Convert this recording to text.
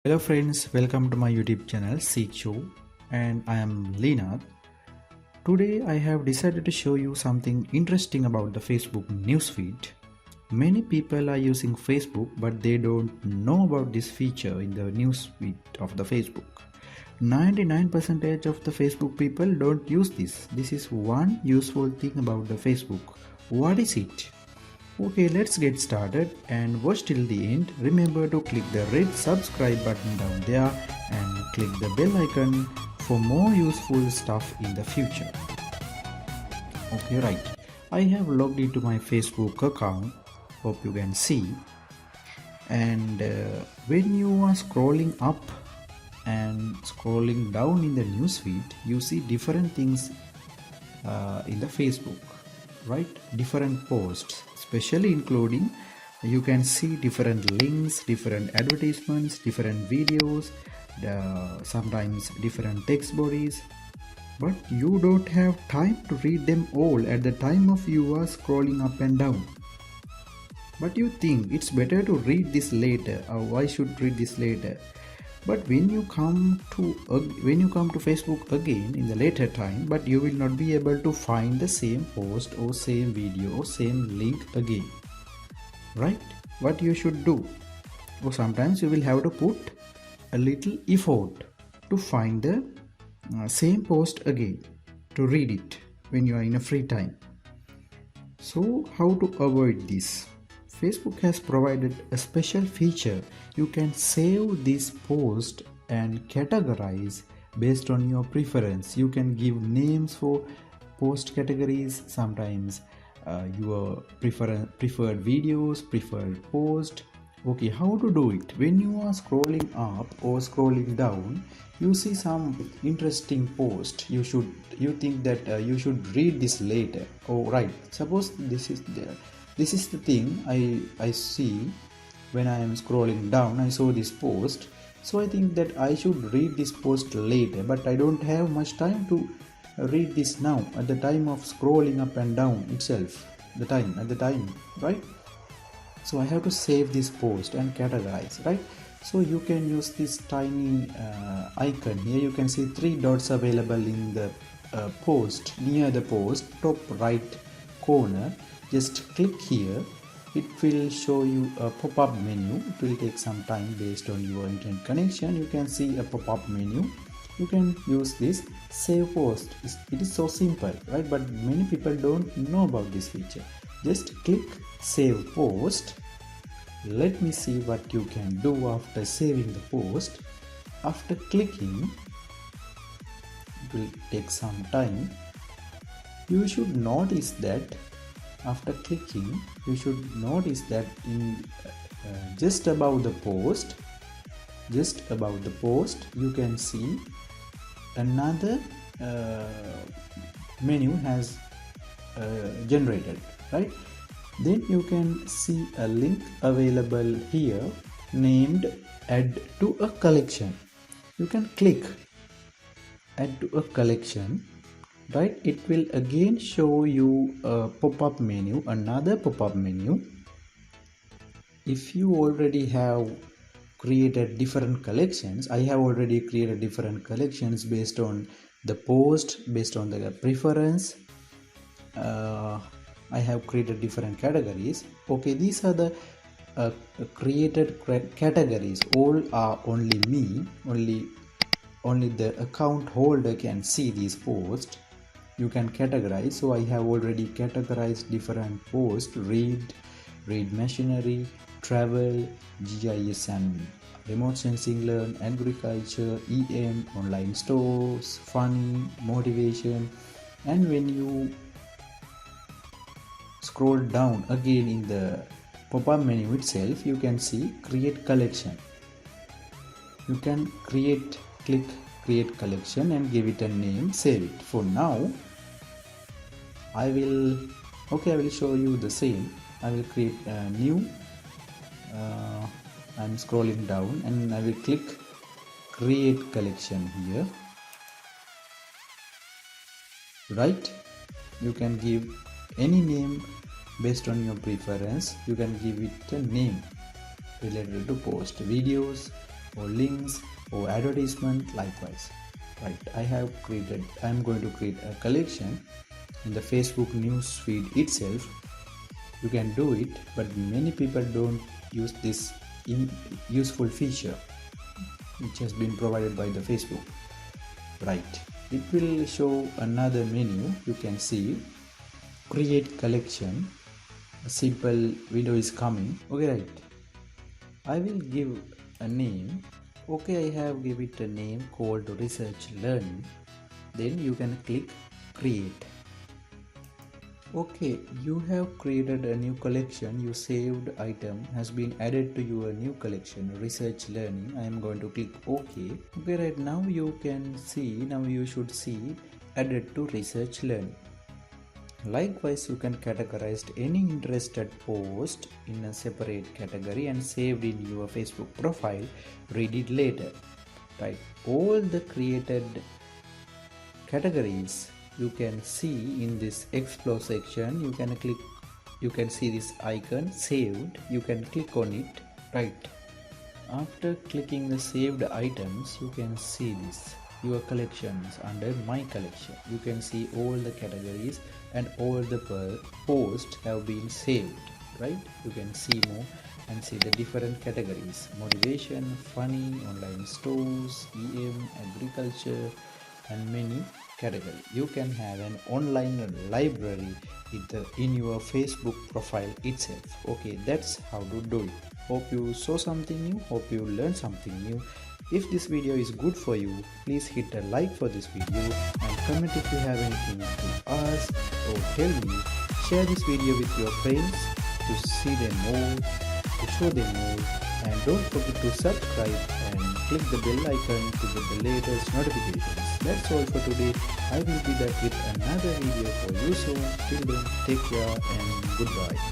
Hello friends, welcome to my YouTube channel Seek Show, and I am Linath. Today I have decided to show you something interesting about the Facebook newsfeed. Many people are using Facebook but they don't know about this feature in the newsfeed of the Facebook. 99% of the Facebook people don't use this. This is one useful thing about the Facebook. What is it? Okay, let's get started and watch till the end. Remember to click the red subscribe button down there and click the bell icon for more useful stuff in the future. Okay, right. I have logged into my Facebook account. Hope you can see. And when you are scrolling up and scrolling down in the newsfeed, you see different things in the Facebook, right? Different posts, especially including you can see different links, different advertisements, different videos, sometimes different text bodies, but you don't have time to read them all at the time of you are scrolling up and down. But you think it's better to read this later, or I should read this later. But when you come to Facebook again in the later time, but you will not be able to find the same post or same video or same link again, right? What you should do, or sometimes you will have to put a little effort to find the same post again, to read it when you are in a free time. So how to avoid this? Facebook has provided a special feature. You can save this post and categorize based on your preference. You can give names for post categories, sometimes your preferred videos, preferred post. Okay, how to do it? When you are scrolling up or scrolling down, you see some interesting post. You think that you should read this later. Oh, right. Suppose this is the thing I see when I am scrolling down. I saw this post, so I think that I should read this post later, but I don't have much time to read this now at the time of scrolling up and down itself, at the time, right? So I have to save this post and categorize, right? So you can use this tiny icon here. You can see three dots available in the post, near the post top right corner. Just click here. It will show you a pop-up menu. It will take some time based on your internet connection. You can see a pop-up menu. You can use this save post. It is so simple, right? But many people don't know about this feature. Just click save post. Let me see what you can do after saving the post. After clicking, it will take some time. You should notice that after clicking, you should notice that in just above the post, you can see another menu has generated, right? Then you can see a link available here named add to a collection. You can click add to a collection, right? It will again show you a pop-up menu, another pop-up menu. If you already have created different collections, I have already created different collections based on the post, based on the preference. I have created different categories. Okay, these are the created categories. All are only me, only the account holder can see these posts. You can categorize. So I have already categorized different posts: read machinery, travel, GIS and remote sensing, learn, agriculture, EM, online stores, funny, motivation. And when you scroll down again in the pop-up menu itself, you can see create collection. You can click create collection and give it a name, save it. For now I will show you the same. I will create a new I'm scrolling down and I will click create collection here, right? You can give any name based on your preference. You can give it a name related to post videos, or links or advertisement likewise. Right, I'm going to create a collection in the Facebook news feed itself. You can do it, but many people don't use this useful feature which has been provided by the Facebook. Right, it will show another menu. You can see create collection. A simple video is coming. Okay, right, I will give a name. Okay, I have give it a name called research learning. Then you can click create. Okay, you have created a new collection. Your saved item has been added to your new collection, research learning. I am going to click OK. Okay, right now you can see, now you should see added to research learning. Likewise, you can categorize any interested post in a separate category and saved in your Facebook profile. Read it later. Right, all the created categories you can see in this explore section. You can see this icon saved. You can click on it. Right, after clicking the saved items, you can see this your collections under my collection. You can see all the categories and all the posts have been saved. Right, you can see more and see the different categories: motivation, funny, online stores, agriculture, and many category. You can have an online library in your Facebook profile itself. Okay, that's how to do it. Hope you saw something new. Hope you learned something new. If this video is good for you, please hit a like for this video and comment if you have anything to ask or tell me. Share this video with your friends to see them more, to show them more, and don't forget to subscribe and click the bell icon to get the latest notifications. That's all for today. I will be back with another video for you soon. Till then, take care and goodbye.